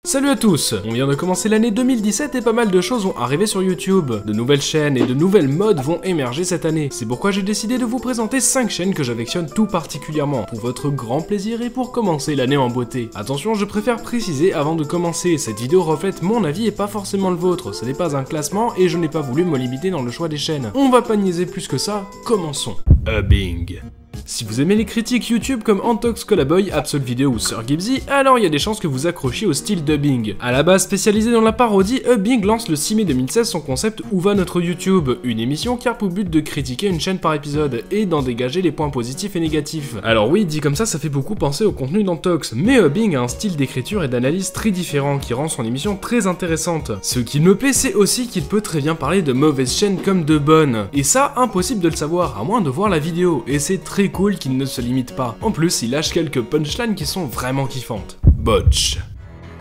Salut à tous, on vient de commencer l'année 2017 et pas mal de choses vont arriver sur YouTube. De nouvelles chaînes et de nouvelles modes vont émerger cette année. C'est pourquoi j'ai décidé de vous présenter 5 chaînes que j'affectionne tout particulièrement, pour votre grand plaisir et pour commencer l'année en beauté. Attention, je préfère préciser avant de commencer, cette vidéo reflète mon avis et pas forcément le vôtre. Ce n'est pas un classement et je n'ai pas voulu me limiter dans le choix des chaînes. On va pas niaiser plus que ça, commençons. Bing. Si vous aimez les critiques YouTube comme Antox Colaboy, Absol Video ou Sir Gibbsy, alors il y a des chances que vous accrochiez au style dubbing. À la base spécialisé dans la parodie, Bing lance le 6 mai 2016 son concept Où va notre YouTube, une émission qui a pour but de critiquer une chaîne par épisode et d'en dégager les points positifs et négatifs. Alors oui, dit comme ça fait beaucoup penser au contenu d'Antox, mais Bing a un style d'écriture et d'analyse très différent qui rend son émission très intéressante. Ce qui me plaît, c'est aussi qu'il peut très bien parler de mauvaises chaînes comme de bonnes. Et ça, impossible de le savoir, à moins de voir la vidéo, et c'est très cool qu'il ne se limite pas. En plus, il lâche quelques punchlines qui sont vraiment kiffantes. Botch.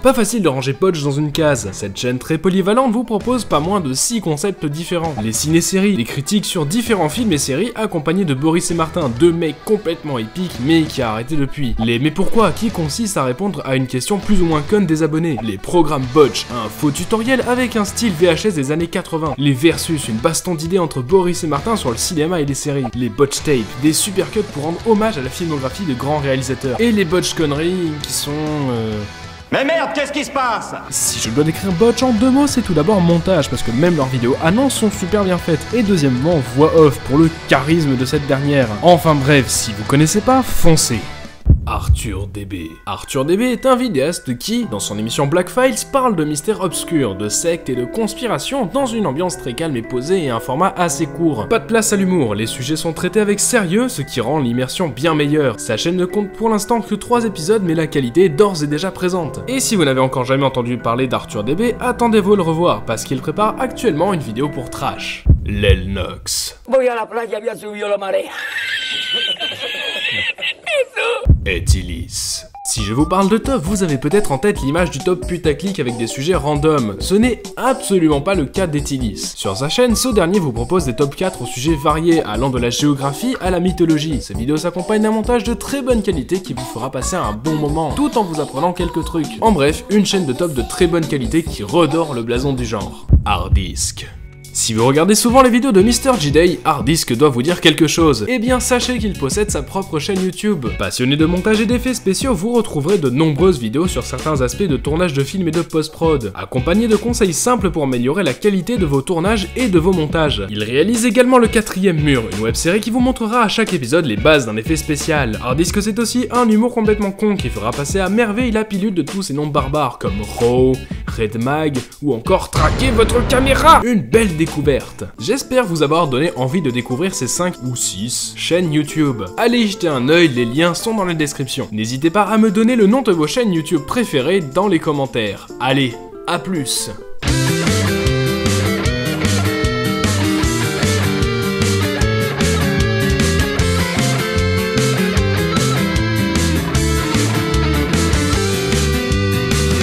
Pas facile de ranger Botch dans une case, cette chaîne très polyvalente vous propose pas moins de 6 concepts différents. Les ciné-séries, les critiques sur différents films et séries accompagnés de Boris et Martin, deux mecs complètement épiques mais qui a arrêté depuis. Les mais pourquoi qui consiste à répondre à une question plus ou moins conne des abonnés. Les programmes Botch, un faux tutoriel avec un style VHS des années 80. Les versus, une baston d'idées entre Boris et Martin sur le cinéma et les séries. Les Botch tapes, des super cuts pour rendre hommage à la filmographie de grands réalisateurs. Et les Botch conneries qui sont... Mais merde, qu'est-ce qui se passe? Si je dois décrire Botch en 2 mots, c'est tout d'abord montage, parce que même leurs vidéos annonces sont super bien faites, et deuxièmement voix off pour le charisme de cette dernière. Enfin bref, si vous connaissez pas, foncez. ArthurDB. ArthurDB est un vidéaste qui, dans son émission Black Files, parle de mystères obscurs, de sectes et de conspirations dans une ambiance très calme et posée et un format assez court. Pas de place à l'humour, les sujets sont traités avec sérieux, ce qui rend l'immersion bien meilleure. Sa chaîne ne compte pour l'instant que 3 épisodes, mais la qualité est d'ores et déjà présente. Et si vous n'avez encore jamais entendu parler d'ArthurDB, attendez-vous à le revoir, parce qu'il prépare actuellement une vidéo pour Trash. Lelnox. Voy a la playa, había subido la marea. Etilis. Si je vous parle de top, vous avez peut-être en tête l'image du top putaclic avec des sujets random. Ce n'est absolument pas le cas d'Etilis. Sur sa chaîne, ce dernier vous propose des top 4 aux sujets variés, allant de la géographie à la mythologie. Ces vidéos s'accompagnent d'un montage de très bonne qualité qui vous fera passer un bon moment, tout en vous apprenant quelques trucs. En bref, une chaîne de top de très bonne qualité qui redore le blason du genre. Hardisk. Si vous regardez souvent les vidéos de MrJday, Hardisk doit vous dire quelque chose. Eh bien sachez qu'il possède sa propre chaîne YouTube. Passionné de montage et d'effets spéciaux, vous retrouverez de nombreuses vidéos sur certains aspects de tournage de films et de post-prod, accompagnés de conseils simples pour améliorer la qualité de vos tournages et de vos montages. Il réalise également le 4e mur, une web-série qui vous montrera à chaque épisode les bases d'un effet spécial. Hardisk c'est aussi un humour complètement con qui fera passer à merveille la pilule de tous ces noms barbares comme Raw, Red Mag ou encore Traquer votre caméra. Une belle découverte. J'espère vous avoir donné envie de découvrir ces 5 ou 6 chaînes YouTube. Allez y jeter un œil, les liens sont dans la description. N'hésitez pas à me donner le nom de vos chaînes YouTube préférées dans les commentaires. Allez, à plus.